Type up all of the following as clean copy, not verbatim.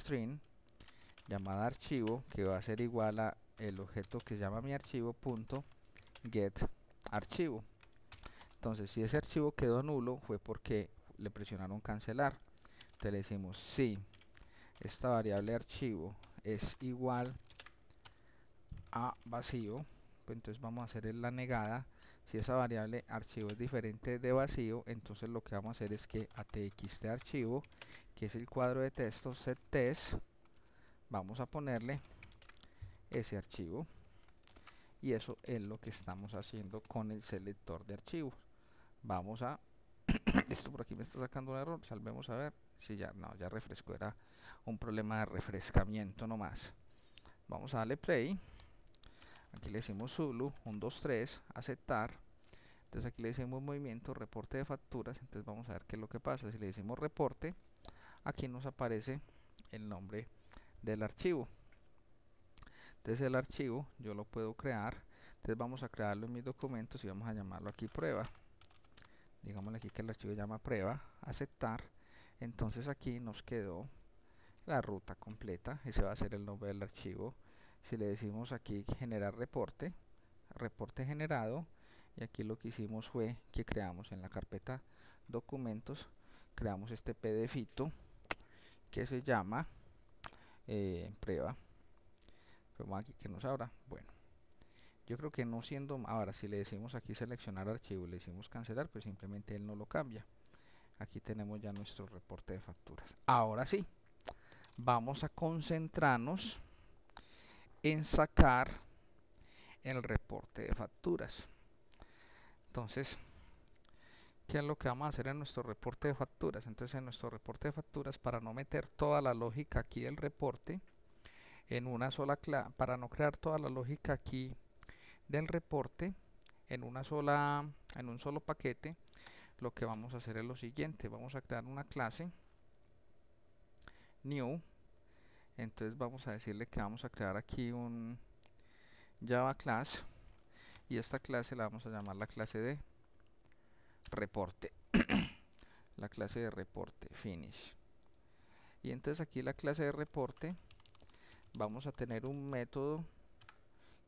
string llamada archivo, que va a ser igual a el objeto que se llama mi archivo punto get archivo. Entonces si ese archivo quedó nulo fue porque le presionaron cancelar. Entonces le decimos si esta variable archivo es igual a vacío, pues entonces vamos a hacer la negada. Si esa variable archivo es diferente de vacío, entonces lo que vamos a hacer es que a txt archivo, que es el cuadro de texto settest, vamos a ponerle ese archivo, y eso es lo que estamos haciendo con el selector de archivos. Vamos a esto por aquí me está sacando un error, salvemos a ver si ya no, ya refrescó, era un problema de refrescamiento nomás. Vamos a darle play. Aquí le decimos Zulu 1 2 3 aceptar. Entonces aquí le decimos movimiento, reporte de facturas. Entonces vamos a ver qué es lo que pasa. Si le decimos reporte, aquí nos aparece el nombre del archivo. Entonces el archivo yo lo puedo crear. Entonces vamos a crearlo en mis documentos y vamos a llamarlo aquí prueba. Digámosle aquí que el archivo se llama prueba, aceptar. Entonces aquí nos quedó la ruta completa. Ese va a ser el nombre del archivo. Si le decimos aquí generar reporte, reporte generado, y aquí lo que hicimos fue que creamos en la carpeta documentos, creamos este pdfito que se llama prueba. Vamos aquí que nos abra. Bueno, yo creo que no siendo, ahora si le decimos aquí seleccionar archivo y le decimos cancelar, pues simplemente él no lo cambia. Aquí tenemos ya nuestro reporte de facturas. Ahora sí, vamos a concentrarnos en sacar el reporte de facturas. Entonces, ¿qué es lo que vamos a hacer en nuestro reporte de facturas? Entonces en nuestro reporte de facturas, para no meter toda la lógica aquí del reporte en una sola clase, para no crear toda la lógica aquí del reporte en un solo paquete, lo que vamos a hacer es lo siguiente. Vamos a crear una clase new. Entonces vamos a decirle que vamos a crear aquí un Java class, y esta clase la vamos a llamar la clase de reporte. La clase de reporte finish. Y entonces aquí la clase de reporte vamos a tener un método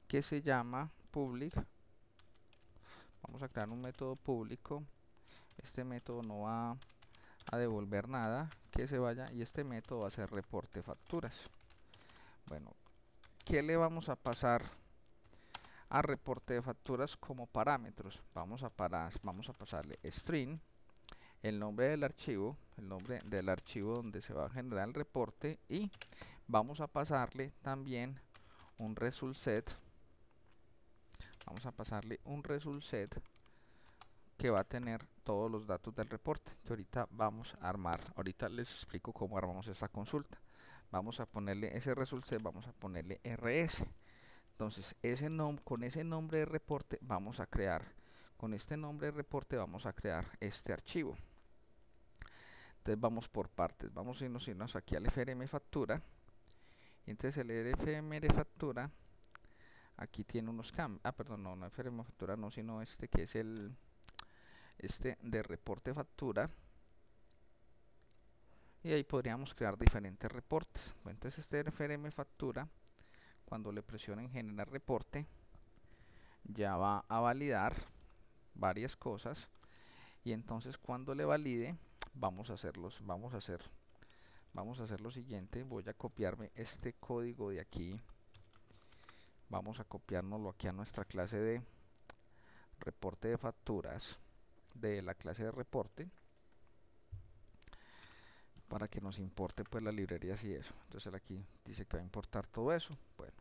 que se llama public. Vamos a crear un método público. Este método no va a devolver nada que se vaya, y este método va a ser reporte facturas. Bueno, ¿qué le vamos a pasar a reporte de facturas como parámetros? Vamos a pasarle string, el nombre del archivo, donde se va a generar el reporte, y vamos a pasarle también un result set. Vamos a pasarle un result set que va a tener todos los datos del reporte, que ahorita vamos a armar. Ahorita les explico cómo armamos esta consulta. Vamos a ponerle ese result set, vamos a ponerle rs. Entonces con ese nombre de reporte vamos a crear, con este nombre de reporte vamos a crear este archivo. Entonces vamos por partes, vamos a irnos aquí al FRM factura, y entonces el FRM factura aquí tiene unos cambios. Perdón, no FRM factura no, sino este que es este de reporte factura, y ahí podríamos crear diferentes reportes. Entonces este FRM factura, cuando le presionen generar reporte, ya va a validar varias cosas, y entonces cuando le valide vamos a hacer lo siguiente. Voy a copiarme este código de aquí, vamos a copiárnoslo aquí a nuestra clase de reporte de facturas, de la clase de reporte, para que nos importe pues las librerías y eso. Entonces aquí dice que va a importar todo eso. Bueno,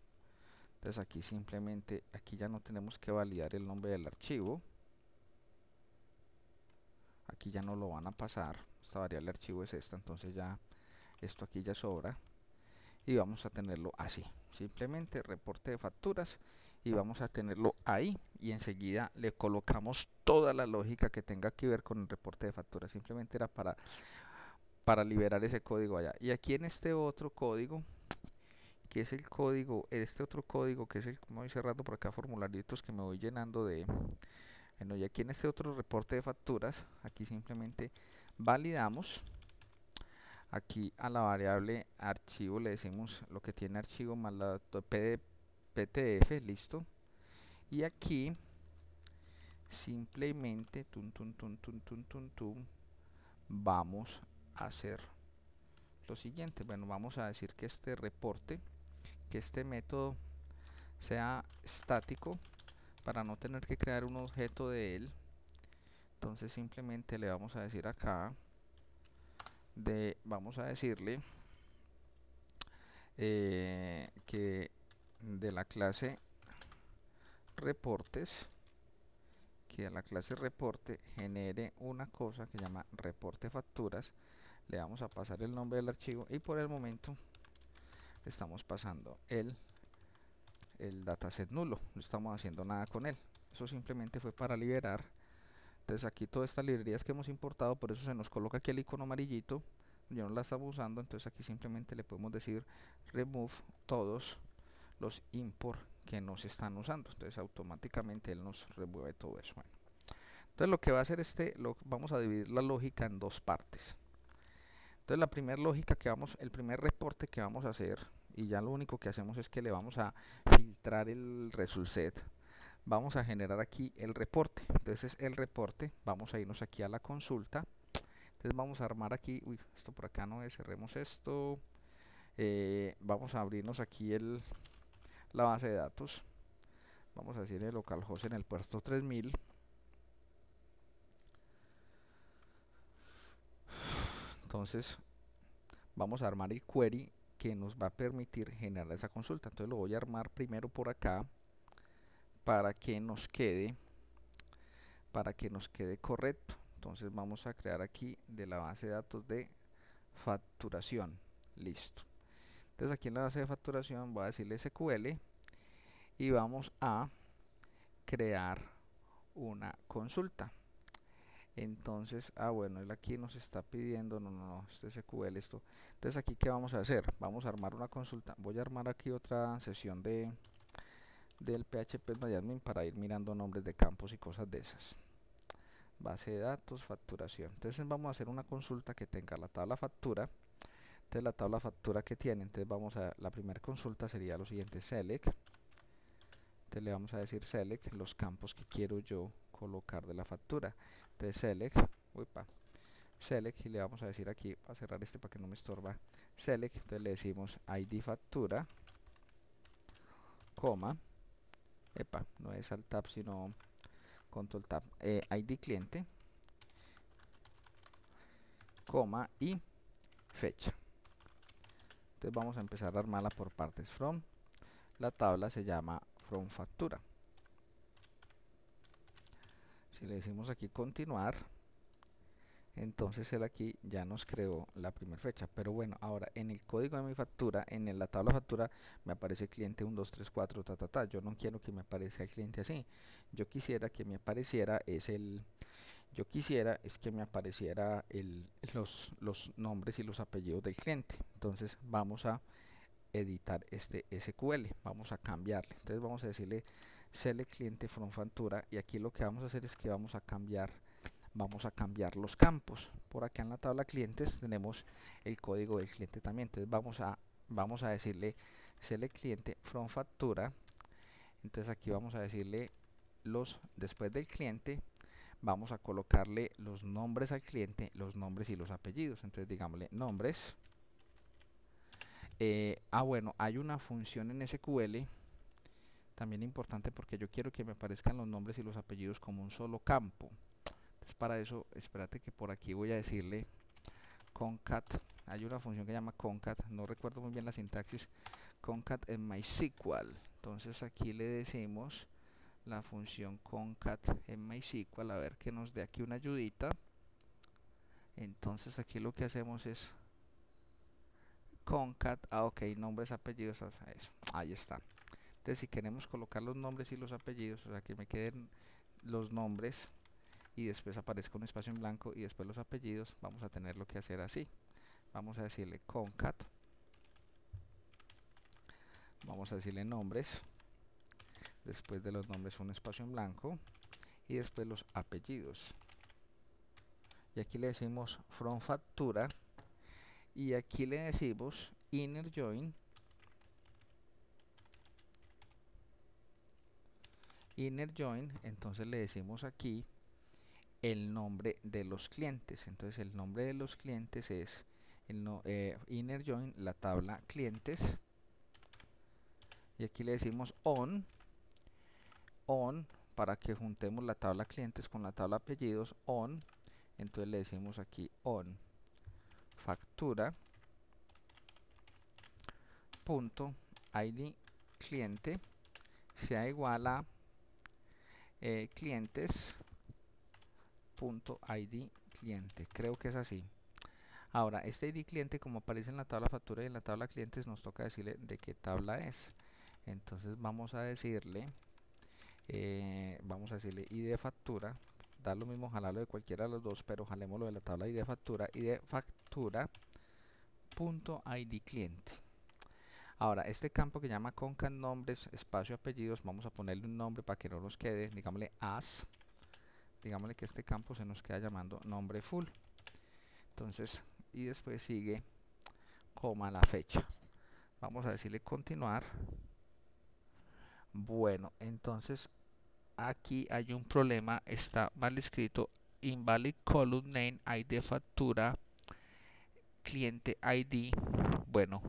entonces aquí simplemente, aquí ya no tenemos que validar el nombre del archivo, aquí ya no lo van a pasar, esta variable archivo es esta, entonces ya esto aquí ya sobra, y vamos a tenerlo así, simplemente reporte de facturas, y vamos a tenerlo ahí, y enseguida le colocamos toda la lógica que tenga que ver con el reporte de facturas. Simplemente era para liberar ese código allá. Y aquí en este otro código, que es el código, este otro código que es el, como voy cerrando por acá formularios que me voy llenando de, bueno, y aquí en este otro reporte de facturas, aquí simplemente validamos Aquí a la variable archivo le decimos lo que tiene archivo más la pdf, listo. Y aquí simplemente vamos a hacer lo siguiente. Bueno, vamos a decir que este reporte, que este método sea estático para no tener que crear un objeto de él. Entonces simplemente le vamos a decir acá, vamos a decirle que de la clase reportes, que a la clase reporte genere una cosa que se llama reporte facturas. Le vamos a pasar el nombre del archivo y por el momento estamos pasando el dataset nulo, no estamos haciendo nada con él. Eso simplemente fue para liberar. Entonces aquí todas estas librerías que hemos importado, por eso se nos coloca aquí el icono amarillito, yo no la estaba usando, entonces aquí simplemente le podemos decir remove todos los import que no se están usando, entonces automáticamente él nos remueve todo eso. Bueno, entonces lo que va a hacer vamos a dividir la lógica en dos partes. Entonces la primera lógica el primer reporte que vamos a hacer, y ya lo único que hacemos es que le vamos a filtrar el result set, vamos a generar aquí el reporte. Entonces el reporte, vamos a irnos aquí a la consulta, entonces vamos a armar aquí, uy, esto por acá no es, cerremos esto, vamos a abrirnos aquí la base de datos, vamos a decir el localhost en el puerto 3000, entonces vamos a armar el query que nos va a permitir generar esa consulta. Entonces lo voy a armar primero por acá para que nos quede correcto. Entonces vamos a crear aquí de la base de datos de facturación, listo. Entonces aquí en la base de facturación voy a decirle SQL y vamos a crear una consulta. Entonces, bueno, él aquí nos está pidiendo, no, este SQL, esto. Entonces aquí, ¿qué vamos a hacer? Vamos a armar una consulta. Voy a armar aquí otra sesión del PHP MyAdmin para ir mirando nombres de campos y cosas de esas. Base de datos, facturación. Entonces vamos a hacer una consulta que tenga la tabla factura. Entonces la tabla factura que tiene, entonces la primera consulta sería lo siguiente, select. Entonces le vamos a decir select los campos que quiero yo colocar de la factura. Entonces select y le vamos a decir aquí, a cerrar este para que no me estorba, select, entonces le decimos id factura, coma, no es alt tab sino control tab, id cliente, coma y fecha. Entonces vamos a empezar a armarla por partes. From, la tabla se llama from factura. Si le decimos aquí continuar, entonces él aquí ya nos creó la primera fecha. Pero bueno, ahora en el código de mi factura, en la tabla factura me aparece cliente 1, 2, 3, 4, yo no quiero que me aparezca el cliente así. Yo quisiera que me apareciera los nombres y los apellidos del cliente. Entonces vamos a editar este SQL, vamos a cambiarle. Entonces vamos a decirle select cliente from factura y aquí lo que vamos a hacer es que vamos a cambiar los campos. Por acá en la tabla clientes tenemos el código del cliente también. Entonces vamos a decirle select cliente from factura. Entonces aquí vamos a decirle después del cliente vamos a colocarle los nombres al cliente, los nombres y los apellidos. Entonces digámosle nombres. Bueno, hay una función en SQL también importante porque yo quiero que me aparezcan los nombres y los apellidos como un solo campo. Entonces para eso, espérate que por aquí voy a decirle concat. Hay una función que se llama concat, no recuerdo muy bien la sintaxis, concat en MySQL. Entonces aquí le decimos la función concat en MySQL, a ver que nos dé aquí una ayudita. Entonces aquí lo que hacemos es concat, ok, nombres, apellidos, eso, ahí está. Entonces si queremos colocar los nombres y los apellidos, o sea que me queden los nombres y después aparezca un espacio en blanco y después los apellidos, vamos a tener lo que hacer así. Vamos a decirle concat, vamos a decirle nombres, después de los nombres un espacio en blanco y después los apellidos. Y aquí le decimos from factura y aquí le decimos inner join, entonces le decimos aquí el nombre de los clientes. Entonces el nombre de los clientes es el inner join, la tabla clientes, y aquí le decimos on para que juntemos la tabla clientes con la tabla apellidos, on. Entonces le decimos aquí on factura punto id cliente sea igual a clientes punto id cliente. Creo que es así. Ahora, este id cliente, como aparece en la tabla factura y en la tabla clientes, nos toca decirle de qué tabla es. Entonces vamos a decirle id factura. Da lo mismo jalarlo de cualquiera de los dos, pero jalémoslo de la tabla id factura punto id cliente. Ahora, este campo que llama concat nombres espacio apellidos, vamos a ponerle un nombre para que no nos quede, digámosle as, digámosle que este campo se nos queda llamando nombre full. Entonces, y después sigue coma la fecha. Vamos a decirle continuar. Bueno, entonces aquí hay un problema, está mal escrito, invalid column name id factura cliente id. Bueno,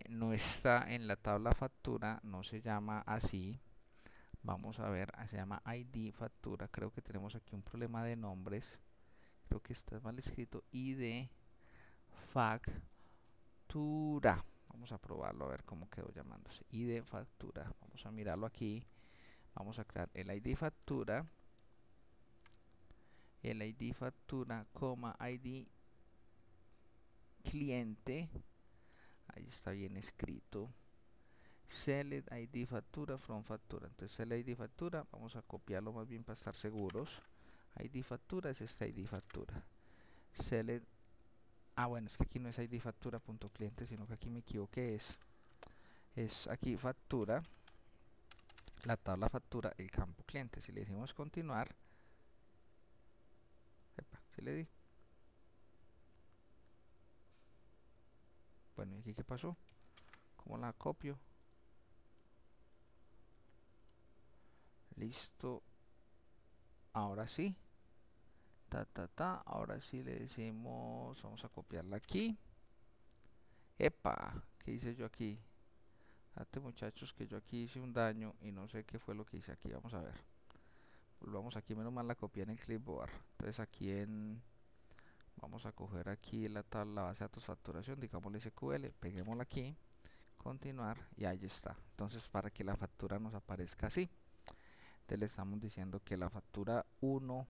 no está en la tabla factura, no se llama así. Vamos a ver, se llama id factura. Creo que tenemos aquí un problema de nombres, creo que está mal escrito, id factura. Vamos a probarlo a ver cómo quedó llamándose, id factura. Vamos a mirarlo aquí, vamos a crear el id factura, coma id cliente, ahí está bien escrito, select id factura from factura. Entonces select id factura, vamos a copiarlo más bien para estar seguros. Id factura es esta id factura, select, bueno, es que aquí no es id factura punto cliente, sino que aquí me equivoqué, es aquí factura, la tabla factura, el campo cliente. Si le decimos continuar, si le di, bueno, ¿y aquí qué pasó? ¿Cómo la copio? Listo, ahora sí, ahora sí le decimos, vamos a copiarla aquí. Epa, ¿qué hice yo aquí? Fíjate muchachos que yo aquí hice un daño y no sé qué fue lo que hice aquí. Vamos a ver, volvamos aquí, menos mal la copié en el clipboard. Entonces aquí vamos a coger aquí la tabla, la base de datos facturación, digámosle SQL, peguémosla aquí, continuar, y ahí está. Entonces para que la factura nos aparezca así, entonces le estamos diciendo que la factura 1